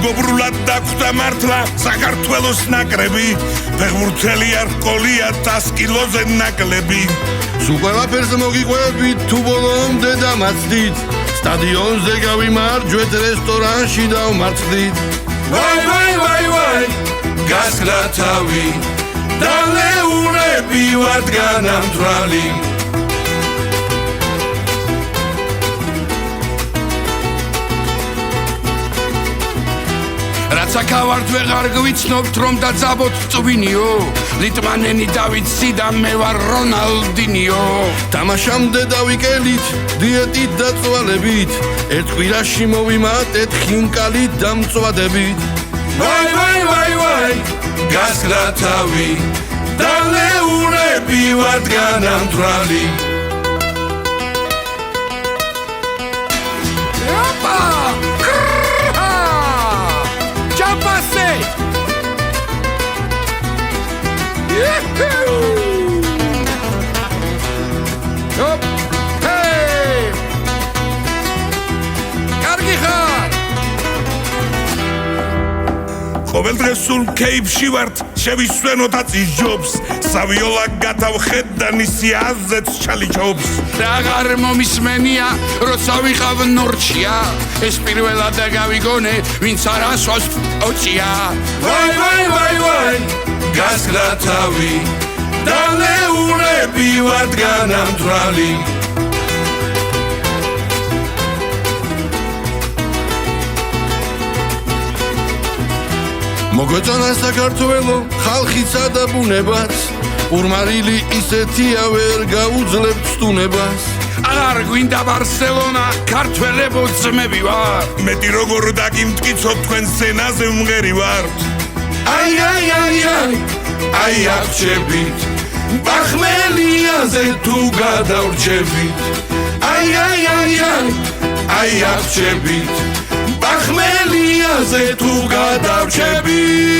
მეგობრულად დაგვდა მართლა საქართველოს ნაკრები ფეხბურთელი არ ჰყოლია 100 კილოზე ნაკლები სულ ყველაფერს მოგიყვებით თუ ბოლომდე დამაცდით სტადიონზე გავიმარჯვეთ რესტორანში დავმარცხდით ვაი გასკდა თავი და ლეუნები ვართ განამთვრალი Rakavart ვეღარ გვიცნობთ რომ დაძაბოთ წვინიო ლიტმანენი დავიცი და მე ვარ რონალდინიო თამაშამდე დავიკელით დიეტით და წვალებით ერთ კვირაში მოვიმატეთ ხინკალით და მწვადებით ვაი გასკდა თავი და ლეუნები ვართ განამთვრალი ოპა ყოველ დღეს სულ კეიფში ვართ შევისვენოთ აწის ჯობს სავიოლა გადავხედა ნისი აზეც ჩალიჩობს აღარ მომისმენია როცა ვიყავ ნორჩია ეს პირველად გავიგონე ვინც არ ასვას ოჭია ვაი გასკდა თავი და ლეუნები ვართ განამთვრალი მოგვეწონა საქართველო ხალხისა და ბუნებას ურმარილი ისეთია ვერ გაუძლებთ სტუნებას აღარ გვინდა ბარსელონა ქართველებო ძმები ვარ მეტი როგორ დაგიმტკიცოთ თქვენ სცენაზე ვმღერი ვართ აი აღჭებით ბახმელიაზე თუ გადავრჩებით აი აღჭებით ბახმელიაზე თუ გადავრჩებით